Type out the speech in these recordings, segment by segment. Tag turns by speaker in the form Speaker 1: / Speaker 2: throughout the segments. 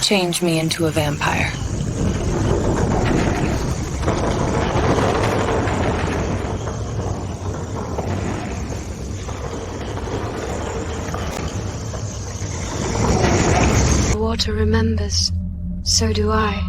Speaker 1: change me into a vampire.
Speaker 2: The water remembers. So do I.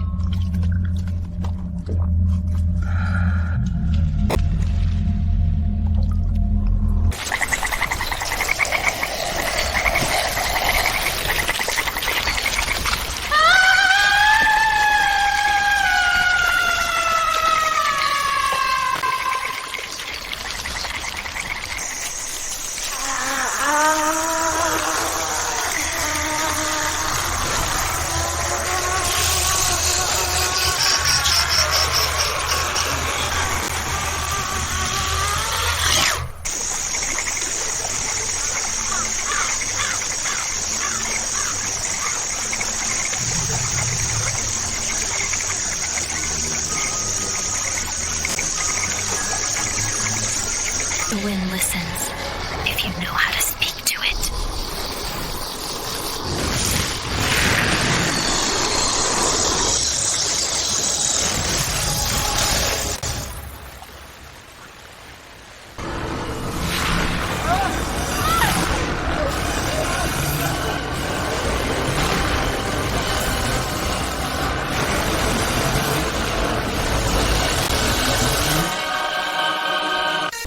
Speaker 3: The wind listens, if you know how to speak to it.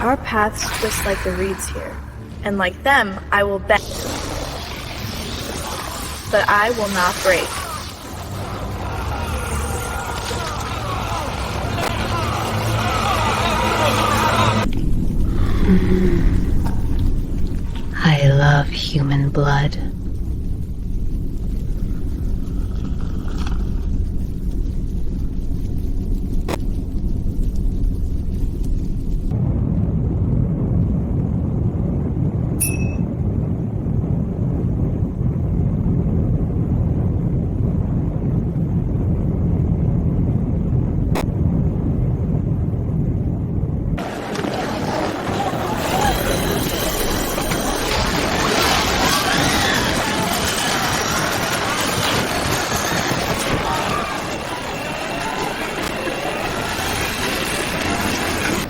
Speaker 4: Our path's just like the reeds here, and like them, I will bend, but I will not break.
Speaker 3: I love human blood.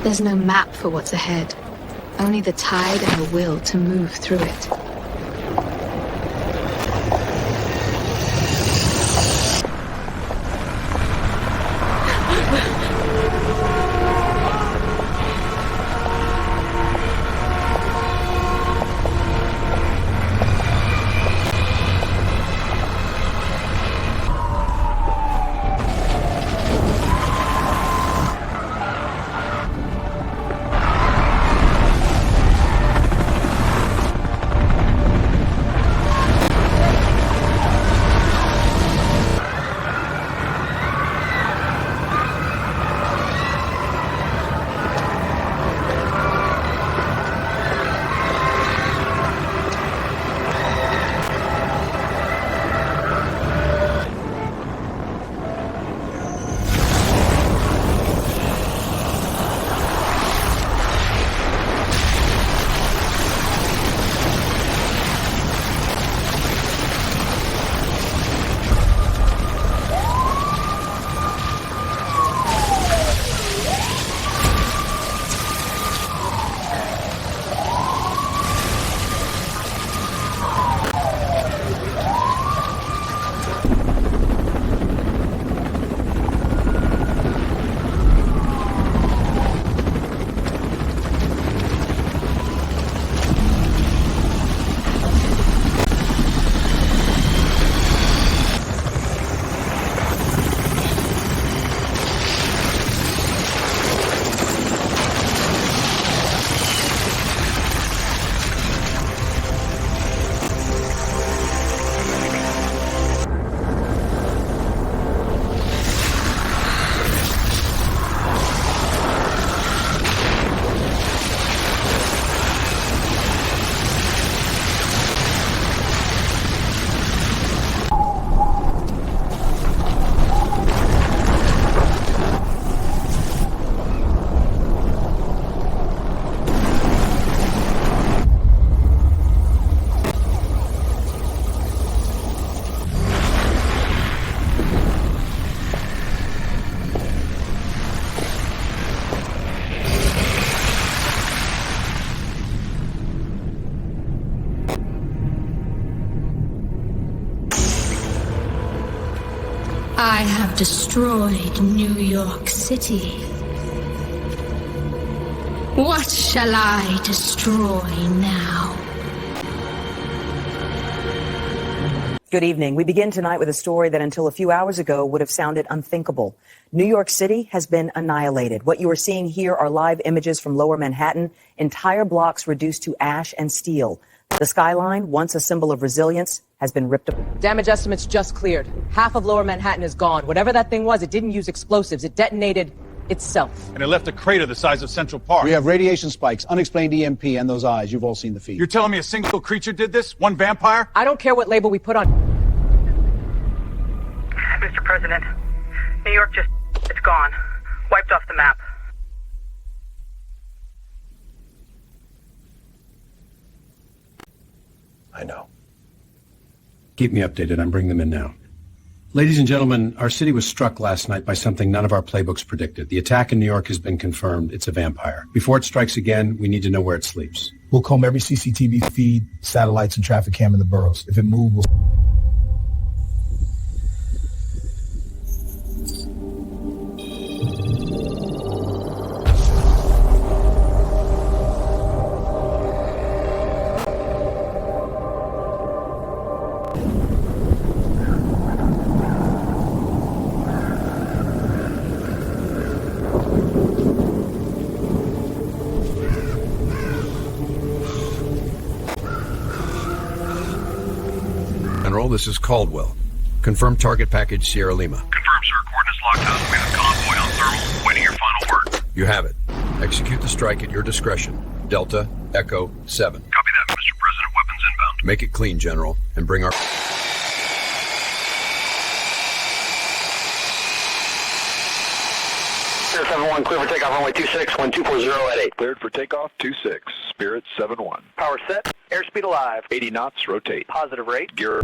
Speaker 2: There's no map for what's ahead, only the tide and the will to move through it.
Speaker 3: I have destroyed New York City. What shall I destroy now?
Speaker 5: Good evening. We begin tonight with a story that until a few hours ago would have sounded unthinkable. New York City has been annihilated. What you are seeing here are live images from Lower Manhattan, entire blocks reduced to ash and steel. The skyline, once a symbol of resilience, has been ripped apart.
Speaker 6: Damage estimates just cleared. Half of Lower Manhattan is gone. Whatever that thing was, it didn't use explosives. It detonated itself.
Speaker 7: And it left a crater the size of Central Park.
Speaker 8: We have radiation spikes, unexplained EMP, and those eyes. You've all seen the feed.
Speaker 7: You're telling me a single creature did this? One vampire?
Speaker 6: I don't care what label we put on.
Speaker 9: Mr. President, New York it's gone. Wiped off the map.
Speaker 10: I know.
Speaker 11: Keep me updated. I'm bringing them in now. Ladies and gentlemen, our city was struck last night by something none of our playbooks predicted. The attack in New York has been confirmed. It's a vampire. Before it strikes again, we need to know where it sleeps.
Speaker 10: We'll comb every CCTV feed, satellites, and traffic cam in the boroughs. If it moves, we'll...
Speaker 12: This is Caldwell. Confirm target package Sierra Lima.
Speaker 13: Confirm, sir. Coordinates locked up. We have convoy on thermal. Waiting your final word.
Speaker 12: You have it. Execute the strike at your discretion. Delta, Echo, 7.
Speaker 13: Copy that, Mr. President. Weapons inbound.
Speaker 12: Make it clean, General, and bring our...
Speaker 14: Spirit 7-1, clear for takeoff runway 26, 1240 at 8.
Speaker 15: Cleared for takeoff 26, Spirit 7-1.
Speaker 14: Power set, airspeed alive.
Speaker 15: 80 knots, rotate.
Speaker 14: Positive rate.
Speaker 15: Gear.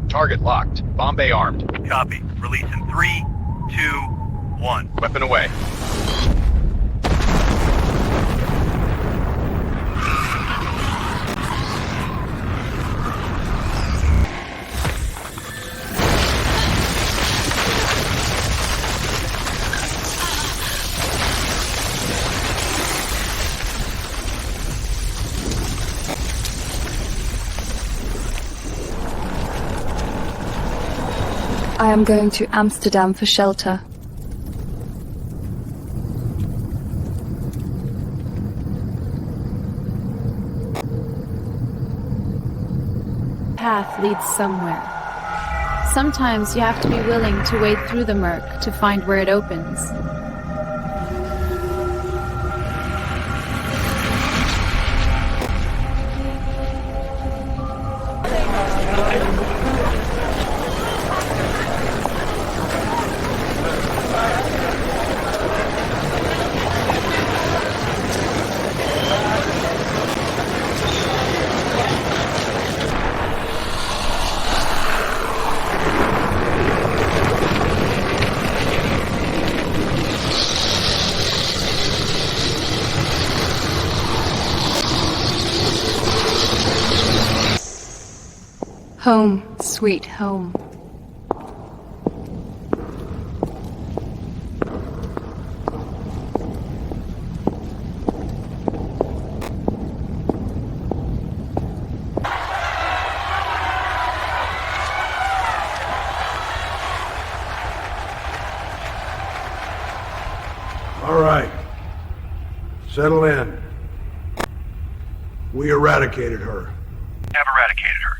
Speaker 7: Target locked. Bombay armed.
Speaker 13: Copy. Release in 3, 2, 1.
Speaker 7: Weapon away.
Speaker 16: I am going to Amsterdam for shelter.
Speaker 17: Path leads somewhere. Sometimes you have to be willing to wade through the murk to find where it opens.
Speaker 16: Home, sweet home.
Speaker 18: All right. Settle in. We eradicated her.
Speaker 13: Have eradicated her.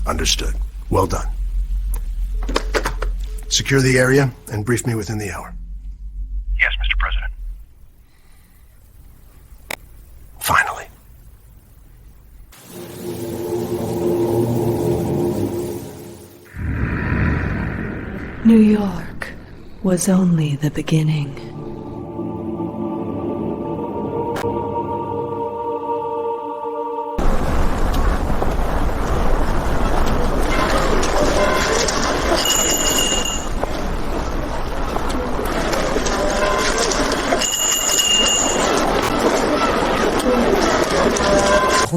Speaker 10: Understood. Well done. Secure the area and brief me within the hour.
Speaker 13: Yes, Mr. President.
Speaker 10: Finally.
Speaker 1: New York was only the beginning.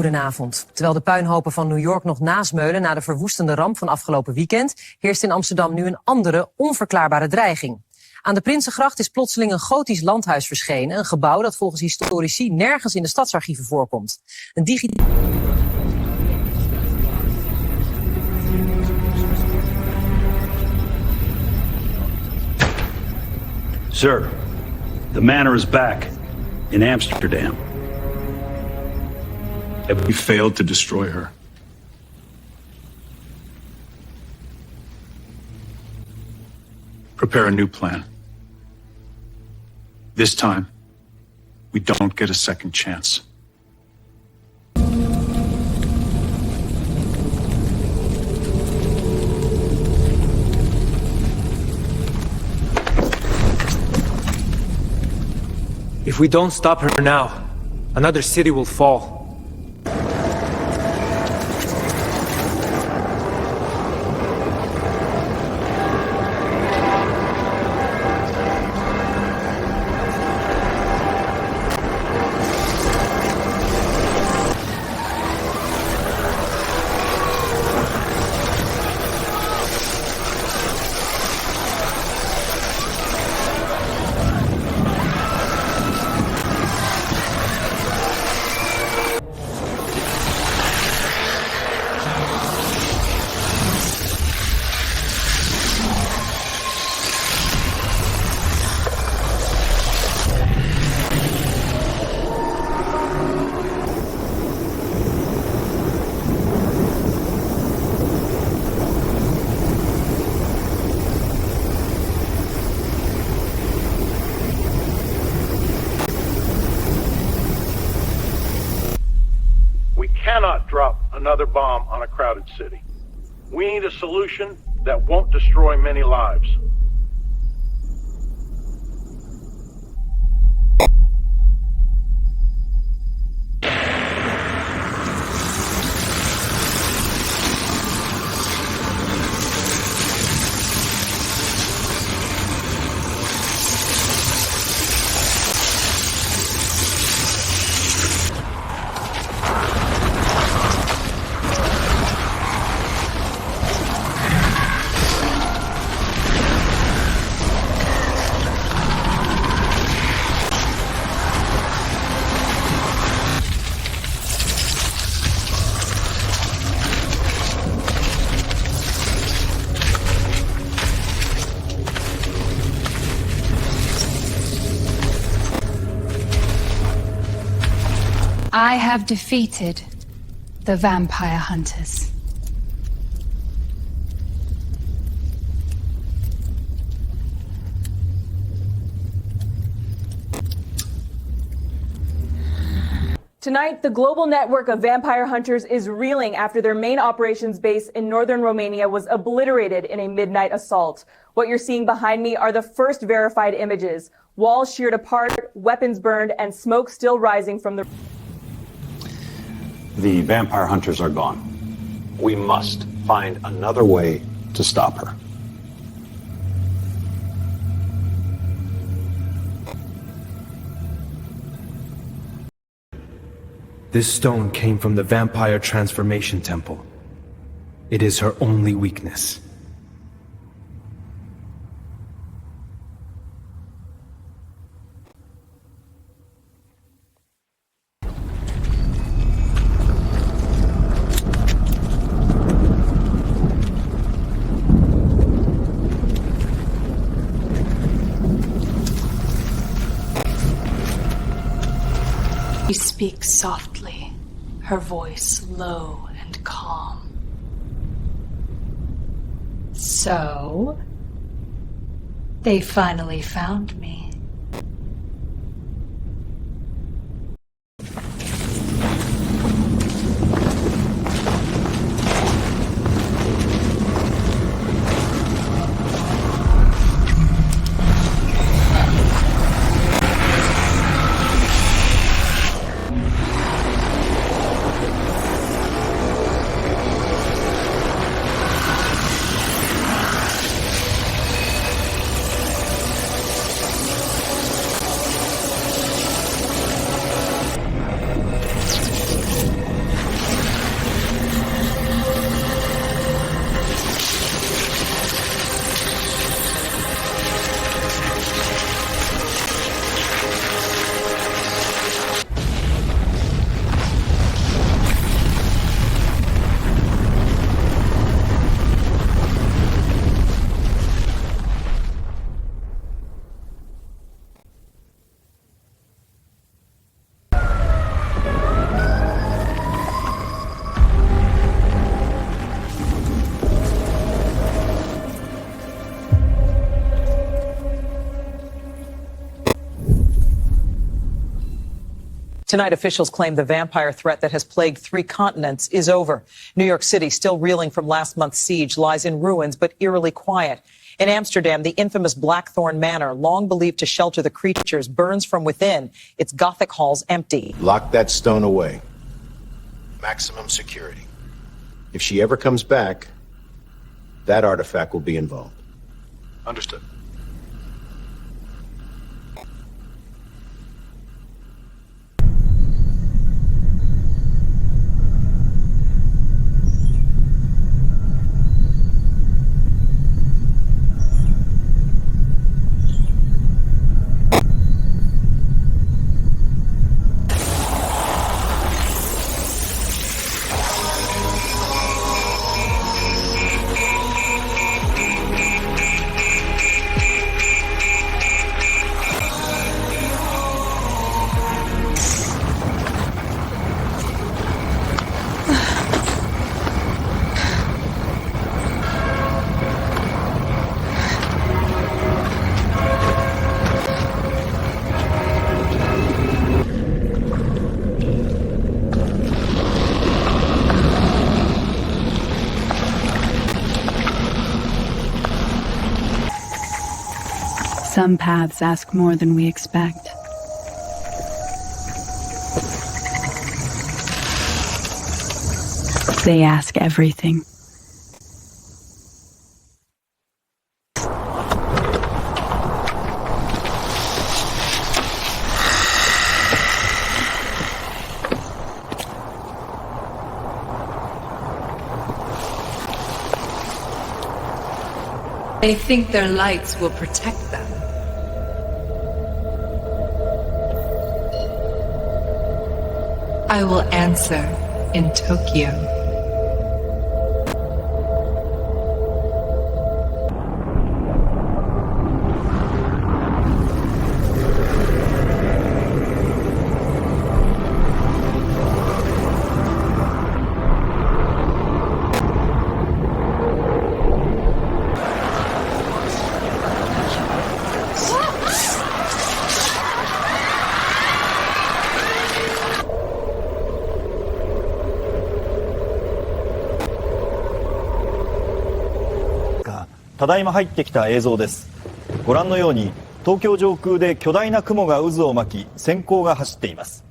Speaker 6: Goedenavond. vanavond. Terwijl de puinhopen van New York nog nasmeulen na de verwoestende ramp van afgelopen weekend, heerst in Amsterdam nu een andere, onverklaarbare dreiging. Aan de Prinsengracht is plotseling een gotisch landhuis verschenen. Een gebouw dat volgens historici nergens in de stadsarchieven voorkomt. Een
Speaker 19: Sir, the manor is back in Amsterdam.
Speaker 20: Have we failed to destroy her? Prepare a new plan. This time, we don't get a second chance.
Speaker 21: If we don't stop her now, another city will fall.
Speaker 22: Cannot drop another bomb on a crowded city. We need a solution that won't destroy many lives.
Speaker 16: I have defeated the vampire hunters.
Speaker 23: Tonight, the global network of vampire hunters is reeling after their main operations base in northern Romania was obliterated in a midnight assault. What you're seeing behind me are the first verified images. Walls sheared apart, weapons burned, and smoke still rising from the...
Speaker 24: The vampire hunters are gone. We must find another way to stop her.
Speaker 21: This stone came from the vampire transformation temple. It is her only weakness.
Speaker 1: She speaks softly, her voice low and calm. So, they finally found me.
Speaker 2: Tonight, officials claim the vampire threat that has plagued 3 continents is over. New York City, still reeling from last month's siege, lies in ruins but eerily quiet. In Amsterdam, the infamous Blackthorn Manor, long believed to shelter the creatures, burns from within, its Gothic halls empty.
Speaker 3: Lock that stone away. Maximum security. If she ever comes back, that artifact will be involved.
Speaker 15: Understood.
Speaker 16: Some paths ask more than we expect. They ask everything.
Speaker 1: They think their lights will protect them. I will answer in Tokyo.
Speaker 4: ただいま入ってきた映像です。ご覧のように東京上空で巨大な雲が渦を巻き閃光が走っています。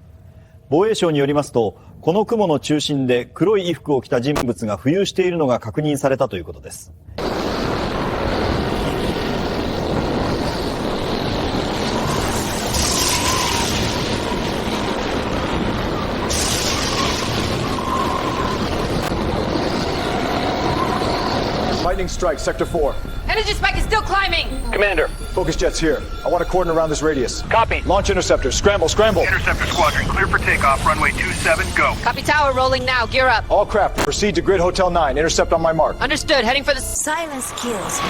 Speaker 4: 防衛省によりますと、この雲の中心で黒い衣服を着た人物が浮遊しているのが確認されたということです。
Speaker 5: Lightning strike, Sector 4.
Speaker 25: Energy spike is still climbing.
Speaker 14: Commander.
Speaker 5: Focus jets here. I want a cordon around this radius.
Speaker 14: Copy.
Speaker 5: Launch interceptor. Scramble, scramble.
Speaker 13: Interceptor squadron, clear for takeoff. Runway 27, go.
Speaker 25: Copy tower, rolling now. Gear up.
Speaker 5: All craft, proceed to Grid Hotel 9. Intercept on my mark.
Speaker 25: Understood. Heading for the...
Speaker 1: Silence kills.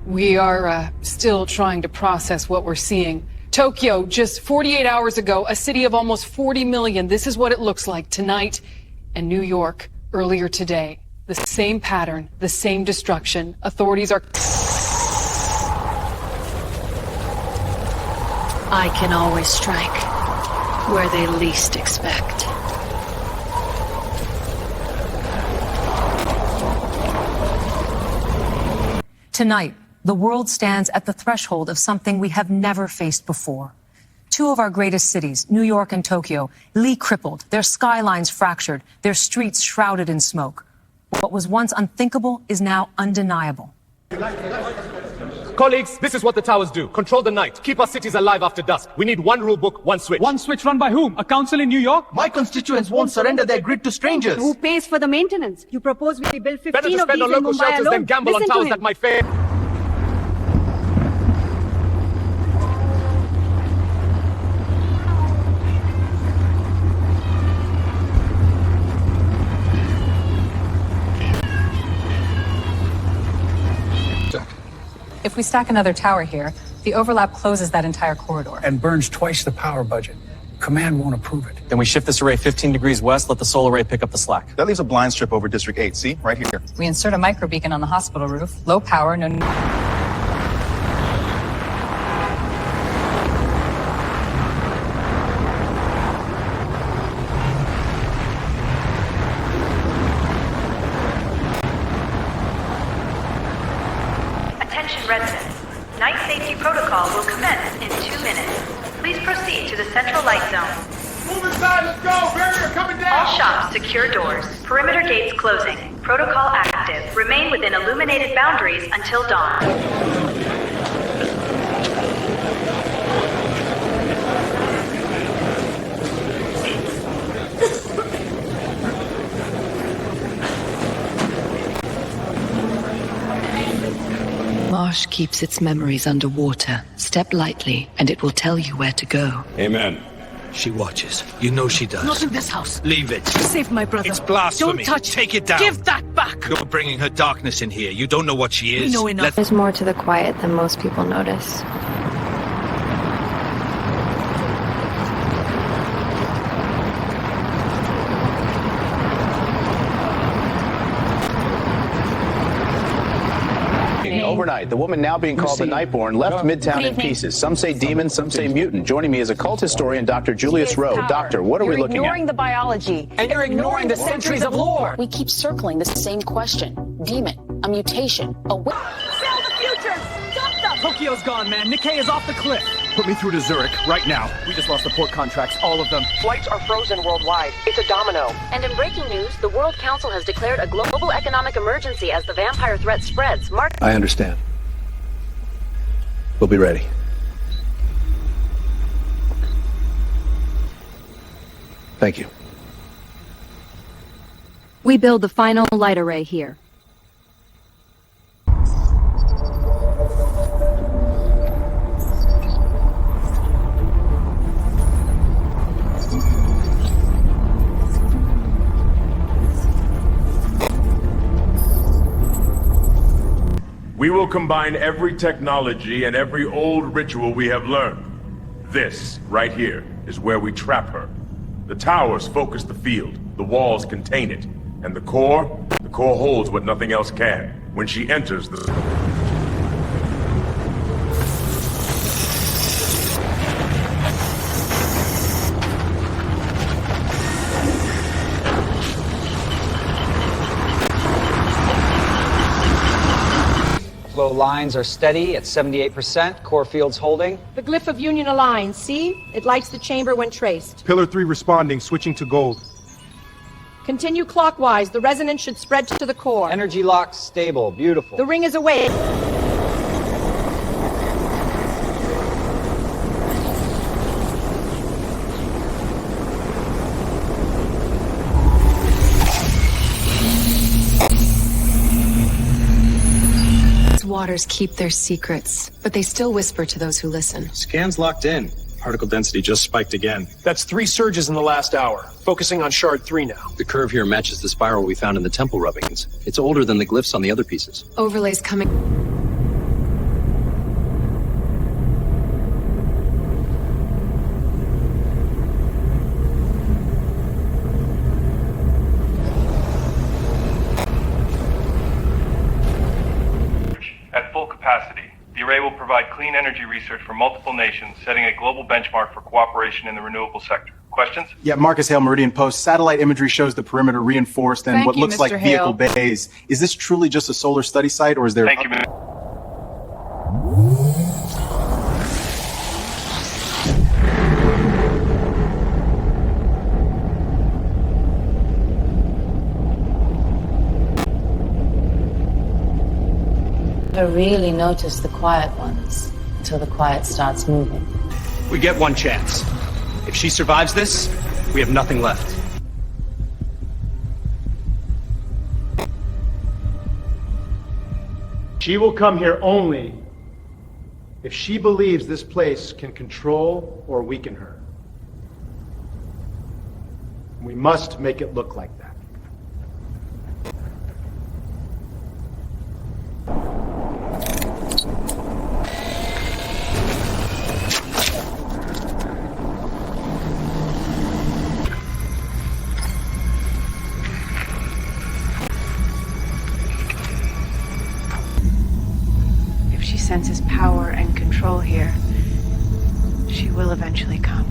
Speaker 26: We are still trying to process what we're seeing. Tokyo, just 48 hours ago, a city of almost 40 million. This is what it looks like tonight. And New York, earlier today. The same pattern, the same destruction. Authorities are...
Speaker 1: I can always strike where they least expect.
Speaker 6: Tonight, the world stands at the threshold of something we have never faced before. Two of our greatest cities, New York and Tokyo, lie crippled, their skylines fractured, their streets shrouded in smoke. What was once unthinkable is now undeniable.
Speaker 7: Colleagues, this is what the towers do. Control the night. Keep our cities alive after dusk. We need one rule book, one switch.
Speaker 8: One switch run by whom? A council in New York?
Speaker 9: My constituents won't surrender their grid to strangers.
Speaker 11: Who pays for the maintenance? You propose we build 15
Speaker 7: Better to
Speaker 11: of
Speaker 7: spend
Speaker 11: these
Speaker 7: on
Speaker 11: in
Speaker 7: local
Speaker 11: Mumbai
Speaker 7: shelters
Speaker 11: alone.
Speaker 7: than gamble
Speaker 11: Listen
Speaker 7: on
Speaker 11: to
Speaker 7: towers
Speaker 11: him.
Speaker 7: that might fail.
Speaker 12: If we stack another tower here, the overlap closes that entire corridor.
Speaker 17: And burns twice the power budget. Command won't approve it.
Speaker 27: Then we shift this array 15 degrees west, let the solar array pick up the slack.
Speaker 28: That leaves a blind strip over District 8. See? Right here.
Speaker 12: We insert a microbeacon on the hospital roof. Low power, no...
Speaker 29: Attention residents. Night safety protocol will commence in 2 minutes. Please proceed to the central light zone.
Speaker 8: Move inside, let's go! Barrier coming down!
Speaker 29: All shops secure doors. Perimeter gates closing. Protocol active. Remain within illuminated boundaries until dawn.
Speaker 1: Marsh keeps its memories underwater. Step lightly, and it will tell you where to go.
Speaker 30: Amen. She watches. You know she does.
Speaker 31: Not in this house.
Speaker 30: Leave it.
Speaker 31: You saved my brother.
Speaker 30: It's blasphemy.
Speaker 31: Don't touch.
Speaker 30: Take it down.
Speaker 31: Give that back.
Speaker 30: You're bringing her darkness in here. You don't know what she is.
Speaker 31: We know enough.
Speaker 32: There's more to the quiet than most people notice.
Speaker 24: Overnight, the woman now being called the Nightborn left Midtown in pieces. Some say demon, some say mutant. Joining me is a cult historian, Dr. Julius Rowe. Doctor, what are we looking at?
Speaker 33: You're ignoring the biology.
Speaker 31: And you're ignoring the centuries of lore.
Speaker 33: We keep circling the same question. Demon, a mutation, a...
Speaker 31: Sell the future! Stop them!
Speaker 8: Tokyo's gone, man. Nikkei is off the cliff.
Speaker 21: Put me through to Zurich, right now. We just lost the port contracts, all of them.
Speaker 34: Flights are frozen worldwide. It's a domino.
Speaker 25: And in breaking news, the World Council has declared a global economic emergency as the vampire threat spreads.
Speaker 3: I understand. We'll be ready. Thank you.
Speaker 35: We build the final light array here.
Speaker 36: We will combine every technology and every old ritual we have learned. This, right here, is where we trap her. The towers focus the field, the walls contain it, and the core holds what nothing else can. When she enters the...
Speaker 37: Flow lines are steady at 78%, core fields holding.
Speaker 34: The glyph of Union aligns. See? It lights the chamber when traced.
Speaker 8: Pillar 3 responding, switching to gold.
Speaker 34: Continue clockwise. The resonance should spread to the core.
Speaker 37: Energy lock stable, beautiful.
Speaker 34: The ring is awake.
Speaker 1: Waters keep their secrets, but they still whisper to those who listen.
Speaker 28: Scan's locked in. Particle density just spiked again.
Speaker 8: That's 3 surges in the last hour. Focusing on shard 3 now.
Speaker 28: The curve here matches the spiral we found in the temple rubbings. It's older than the glyphs on the other pieces.
Speaker 1: Overlays coming.
Speaker 13: At full capacity, the array will provide clean energy research for multiple nations, setting a global benchmark for cooperation in the renewable sector. Questions?
Speaker 38: Yeah, Marcus Hale, Meridian Post. Satellite imagery shows the perimeter reinforced and what looks like vehicle bays. Is this truly just a solar study site, or is there...
Speaker 13: Thank you, Mr.
Speaker 33: never really notice the quiet ones until the quiet starts moving.
Speaker 2: We get one chance. If she survives this, we have nothing left.
Speaker 38: She will come here only if she believes this place can control or weaken her. We must make it look like that.
Speaker 32: If she senses power and control here, she will eventually come.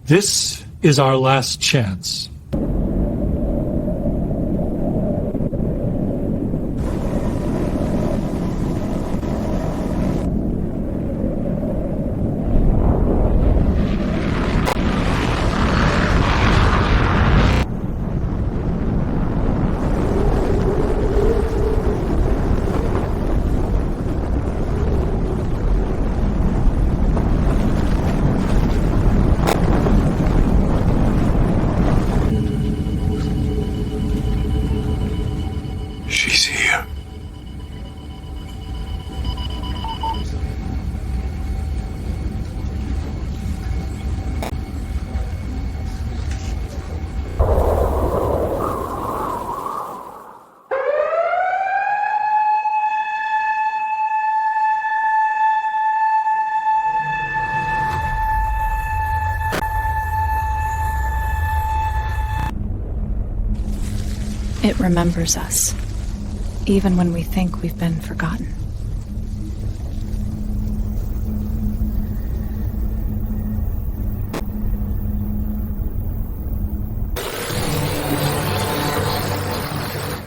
Speaker 4: This is our last chance.
Speaker 38: She's here.
Speaker 32: It remembers us, even when we think we've been forgotten.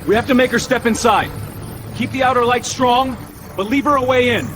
Speaker 2: We have to make her step inside. Keep the outer light strong, but leave her a way in.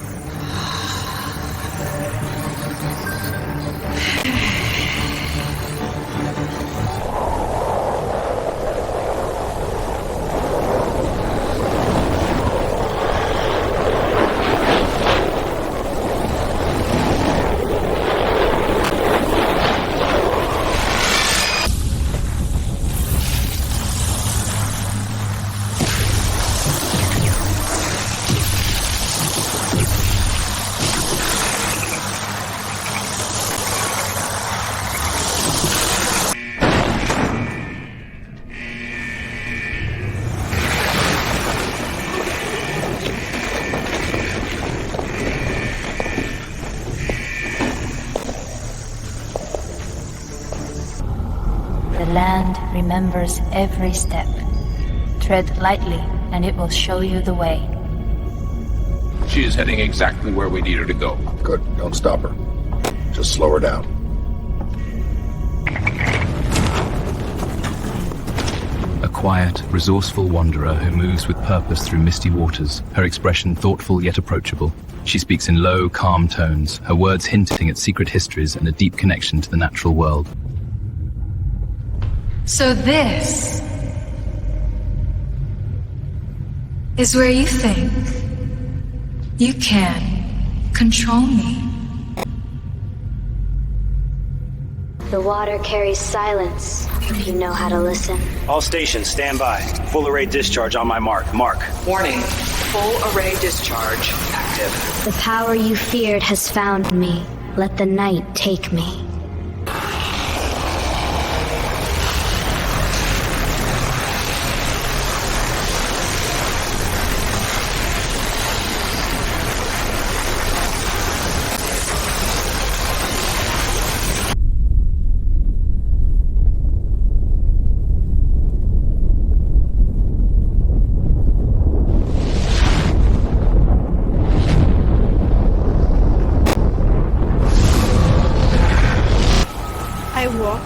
Speaker 32: The land remembers every step. Tread lightly, and it will show you the way.
Speaker 5: She is heading exactly where we need her to go.
Speaker 3: Good. Don't stop her. Just slow her down.
Speaker 6: A quiet, resourceful wanderer who moves with purpose through misty waters, her expression thoughtful yet approachable. She speaks in low, calm tones, her words hinting at secret histories and a deep connection to the natural world.
Speaker 32: So this is where you think you can control me.
Speaker 7: The water carries silence if you know how to listen.
Speaker 9: All stations, stand by. Full array discharge on my mark. Mark.
Speaker 1: Warning. Full array discharge active.
Speaker 7: The power you feared has found me. Let the night take me.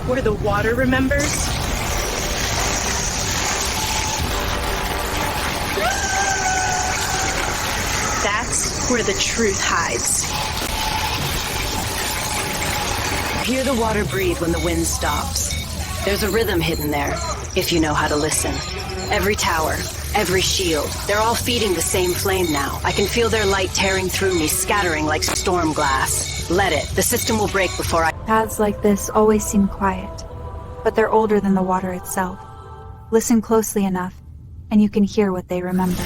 Speaker 34: Where the water remembers? That's where the truth hides.
Speaker 1: Hear the water breathe when the wind stops. There's a rhythm hidden there, if you know how to listen. Every tower, every shield, they're all feeding the same flame now. I can feel their light tearing through me, scattering like storm glass. Let it. The system will break before I...
Speaker 32: Paths like this always seem quiet, but they're older than the water itself. Listen closely enough, and you can hear what they remember.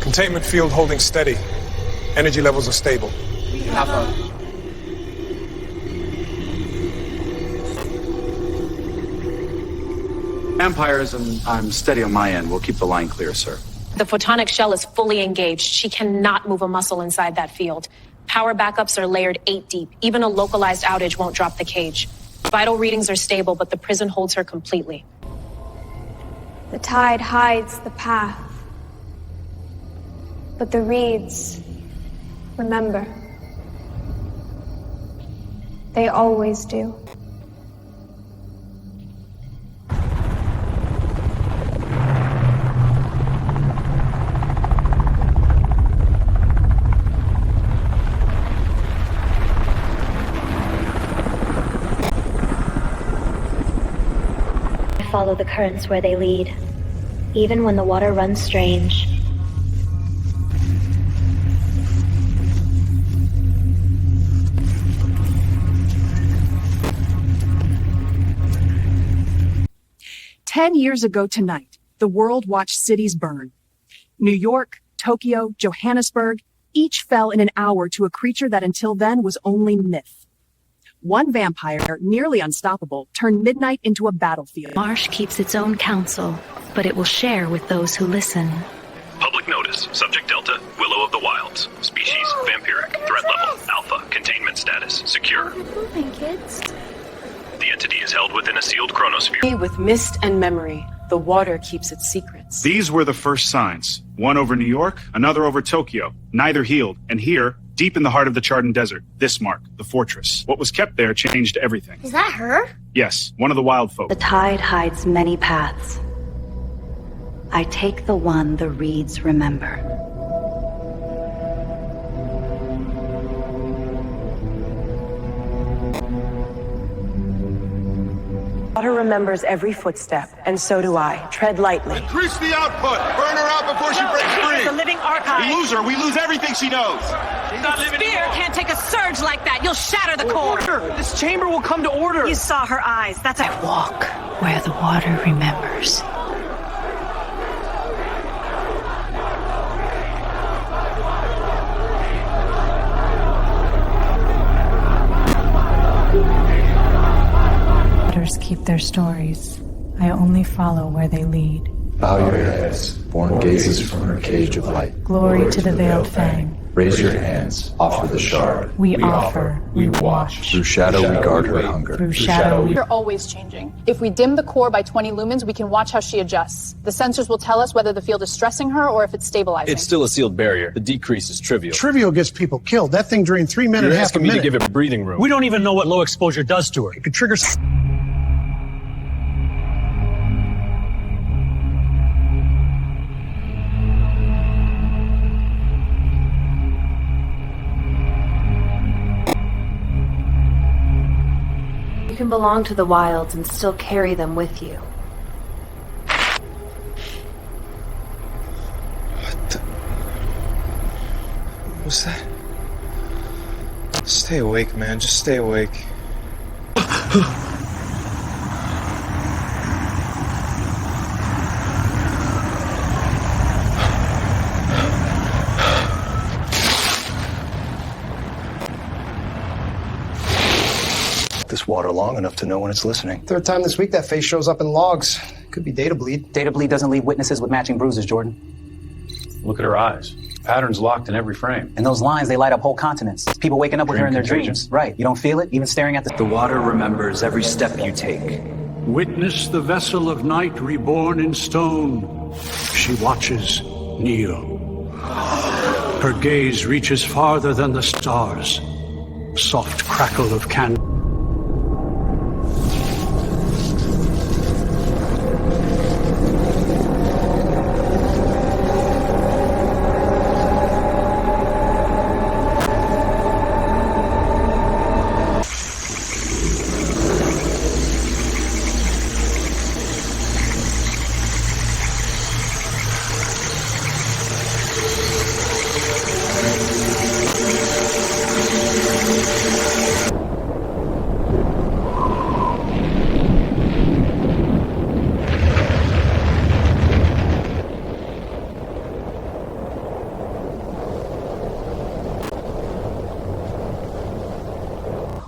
Speaker 8: Containment field holding steady. Energy levels are stable.
Speaker 37: Alpha.
Speaker 10: Vampires, and I'm steady on my end. We'll keep the line clear, sir.
Speaker 11: The photonic shell is fully engaged. She cannot move a muscle inside that field. Power backups are layered 8 deep. Even a localized outage won't drop the cage. Vital readings are stable, but the prison holds her completely.
Speaker 32: The tide hides the path. But the reeds, remember. They always do.
Speaker 7: I follow the currents where they lead, even when the water runs strange.
Speaker 12: Ten years ago tonight, the world watched cities burn. New York, Tokyo, Johannesburg, each fell in an hour to a creature that until then was only myth. One vampire, nearly unstoppable, turned midnight into a battlefield.
Speaker 7: Marsh keeps its own counsel, but it will share with those who listen.
Speaker 14: Public notice. Subject Delta, Willow of the Wilds. Species, vampiric. Threat level, Alpha. Containment status, secure.
Speaker 7: Moving, kids.
Speaker 14: The entity is held within a sealed chronosphere.
Speaker 1: With mist and memory, the water keeps its secrets.
Speaker 38: These were the first signs. One over New York, another over Tokyo. Neither healed. And here, deep in the heart of the Chardon Desert, this mark, the fortress. What was kept there changed everything.
Speaker 7: Is that her?
Speaker 38: Yes, one of the wild folk.
Speaker 32: The tide hides many paths. I take the one the reeds remember.
Speaker 34: Water remembers every footstep, and so do I. Tread lightly.
Speaker 15: Increase the output! Burn her out before she breaks free!
Speaker 34: It's a living archive!
Speaker 15: We lose her, we lose everything she knows!
Speaker 34: The spear can't take a surge like that! You'll shatter the core!
Speaker 8: This chamber will come to order!
Speaker 34: You saw her eyes. That's a
Speaker 1: Walk where the water remembers.
Speaker 32: Keep their stories. I only follow where they lead.
Speaker 16: Bow your heads, born gazes from her cage of light.
Speaker 32: Glory to the veiled fang.
Speaker 16: Raise your hands. Offer the shard.
Speaker 17: We offer. We watch.
Speaker 16: Through shadow we guard her hunger.
Speaker 17: Through shadow
Speaker 18: We're always changing. If we dim the core by 20 lumens, we can watch how she adjusts. The sensors will tell us whether the field is stressing her or if it's stabilizing.
Speaker 19: It's still a sealed barrier. The decrease is trivial.
Speaker 20: Trivial gets people killed. That thing drained 3 minutes and a half a
Speaker 19: minute.
Speaker 20: minute.
Speaker 19: To give it breathing room.
Speaker 4: We don't even know what low exposure does to her.
Speaker 20: It could trigger...
Speaker 1: You can belong to the wilds and still carry them with you.
Speaker 21: What was that? Stay awake, man. Just stay awake.
Speaker 22: This water long enough to know when it's listening.
Speaker 20: Third time this week that face shows up in logs. Could be data bleed.
Speaker 9: Data bleed doesn't leave witnesses with matching bruises, Jordan.
Speaker 10: Look at her eyes. Pattern's locked in every frame.
Speaker 9: And those lines, they light up whole continents. People waking up with her in their
Speaker 10: contagion.
Speaker 9: dreams. Right. You don't feel it? Even staring at
Speaker 22: The water remembers every step you take.
Speaker 4: Witness the vessel of night reborn in stone. She watches, kneel. Her gaze reaches farther than the stars. Soft crackle of candle.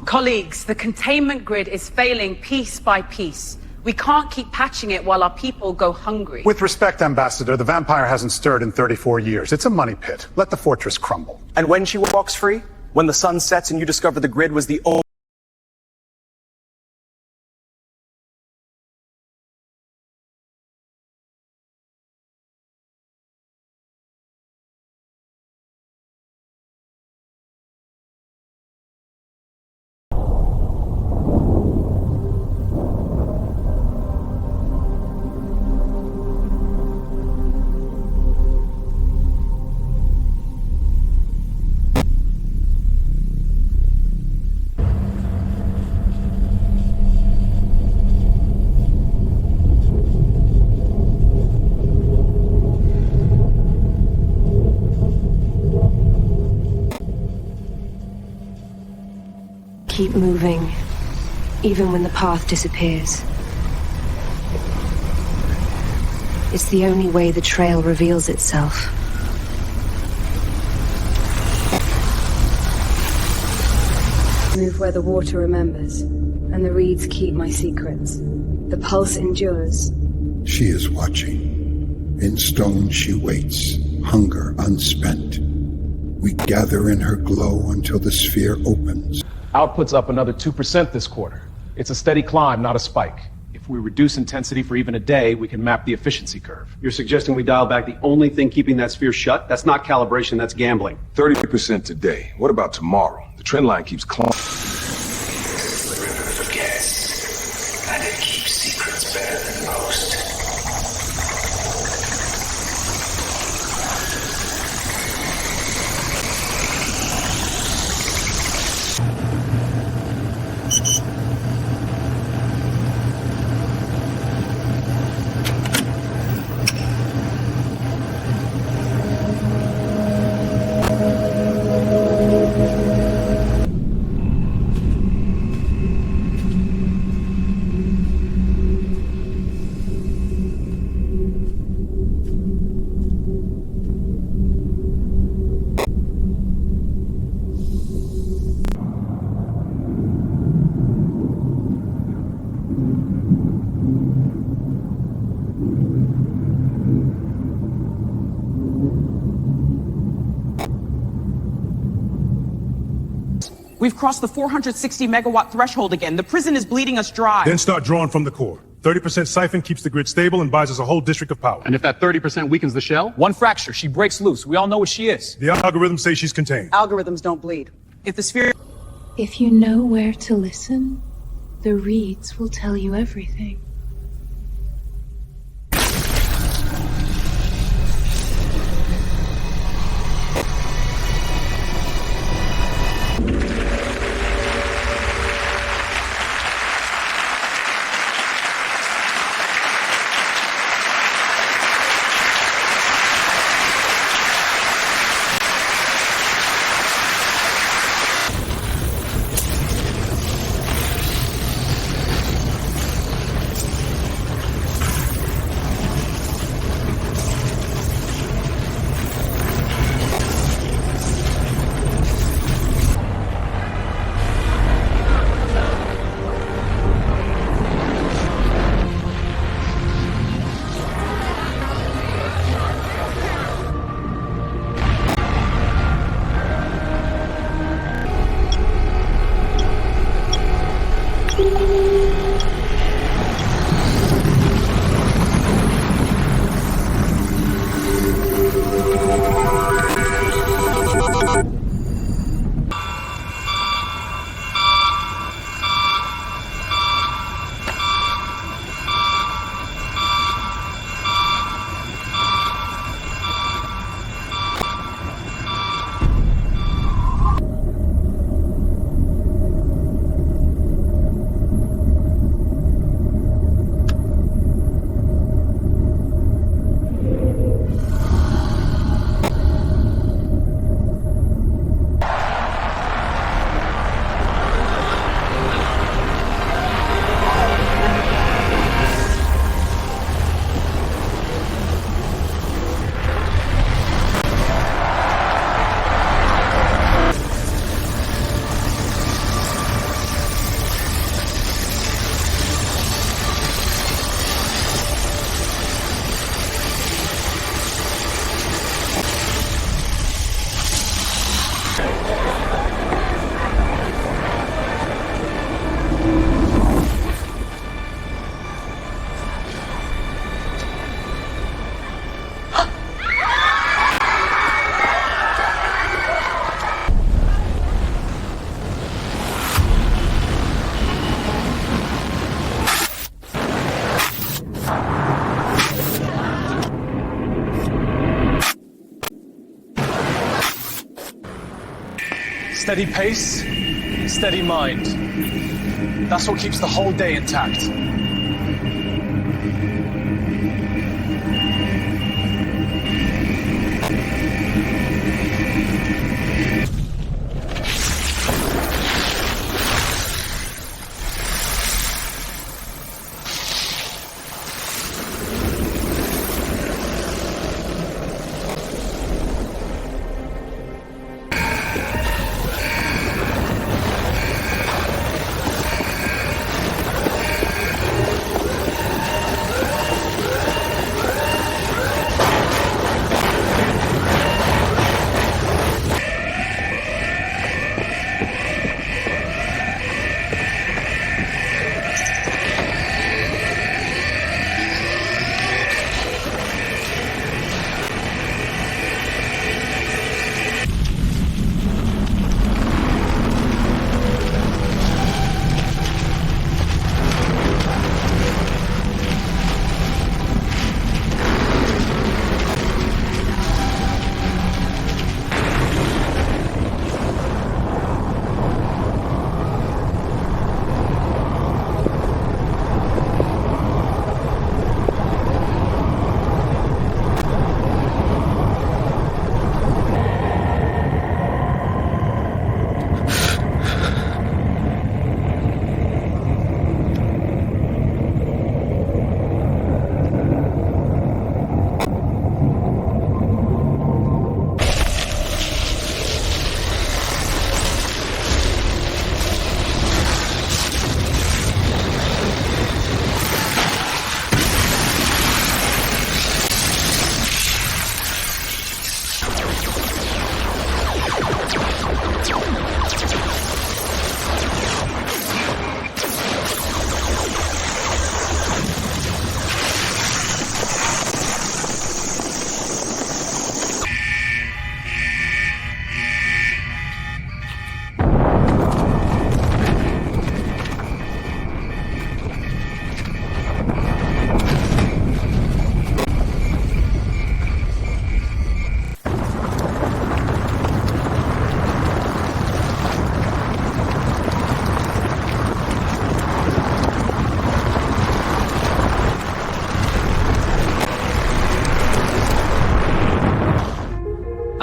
Speaker 21: Colleagues, the containment grid is failing piece by piece. We can't keep patching it while our people go hungry.
Speaker 23: With respect, Ambassador, the vampire hasn't stirred in 34 years. It's a money pit. Let the fortress crumble.
Speaker 8: And when she walks free? When the sun sets and you discover the grid was the only...
Speaker 1: Keep moving, even when the path disappears. It's the only way the trail reveals itself. Move where the water remembers, and the reeds keep my secrets. The pulse endures.
Speaker 24: She is watching. In stone she waits, hunger unspent. We gather in her glow until the sphere opens.
Speaker 2: Output's up another 2% this quarter. It's a steady climb, not a spike. If we reduce intensity for even a day, we can map the efficiency curve.
Speaker 25: You're suggesting we dial back the only thing keeping that sphere shut? That's not calibration, that's gambling.
Speaker 26: 30% today. What about tomorrow? The trend line keeps climbing.
Speaker 14: The river forgets, and it keeps secrets better than most.
Speaker 3: We've crossed the 460 megawatt threshold again. The prison is bleeding us dry.
Speaker 5: Then start drawing from the core. 30% siphon keeps the grid stable and buys us a whole district of power.
Speaker 2: And if that 30% weakens the shell? One fracture, she breaks loose. We all know what she is.
Speaker 5: The algorithms say she's contained.
Speaker 3: Algorithms don't bleed. If the sphere...
Speaker 6: If you know where to listen, the reeds will tell you everything.
Speaker 2: Steady pace, steady mind. That's what keeps the whole day intact.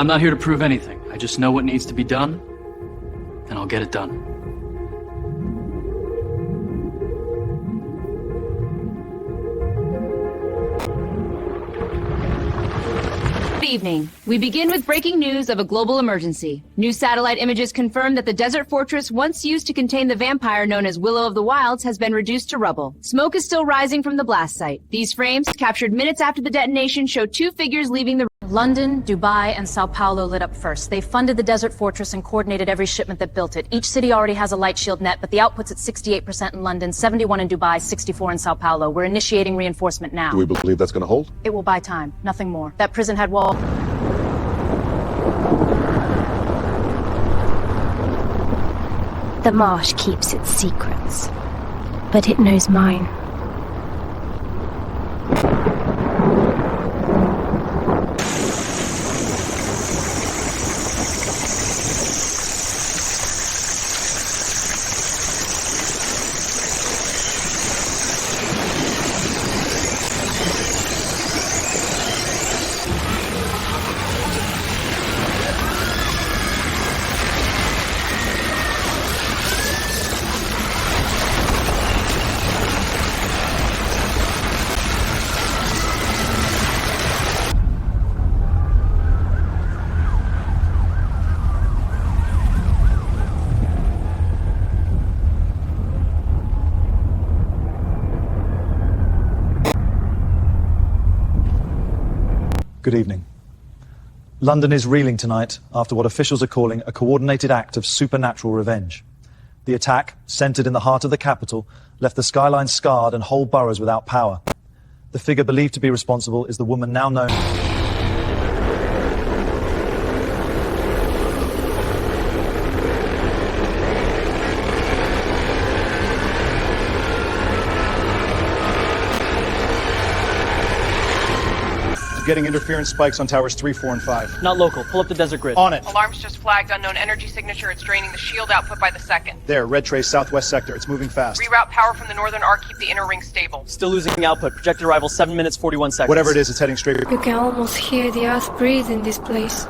Speaker 7: I'm not here to prove anything. I just know what needs to be done, and I'll get it done.
Speaker 11: Good evening. We begin with breaking news of a global emergency. New satellite images confirm that the desert fortress once used to contain the vampire known as Willow of the Wilds has been reduced to rubble. Smoke is still rising from the blast site. These frames, captured minutes after the detonation, show two figures leaving the...
Speaker 18: London, Dubai, and Sao Paulo lit up first. They funded the desert fortress and coordinated every shipment that built it. Each city already has a light shield net, but the output's at 68% in London, 71 in Dubai, 64 in Sao Paulo. We're initiating reinforcement now.
Speaker 12: Do we believe that's going to hold?
Speaker 18: It will buy time, nothing more. That prison had walls.
Speaker 6: The marsh keeps its secrets, but it knows mine.
Speaker 13: Good evening. London is reeling tonight after what officials are calling a coordinated act of supernatural revenge. The attack, centered in the heart of the capital, left the skyline scarred and whole boroughs without power. The figure believed to be responsible is the woman now known...
Speaker 15: Getting interference spikes on towers 3, 4, and 5.
Speaker 16: Not local. Pull up the desert grid.
Speaker 15: On it.
Speaker 27: Alarms just flagged unknown energy signature. It's draining the shield output by the second.
Speaker 15: There, red trace southwest sector. It's moving fast.
Speaker 27: Reroute power from the northern arc. Keep the inner ring stable.
Speaker 16: Still losing output. Projected arrival 7 minutes 41 seconds.
Speaker 15: Whatever it is, it's heading straight.
Speaker 6: You can almost hear the earth breathe in this place.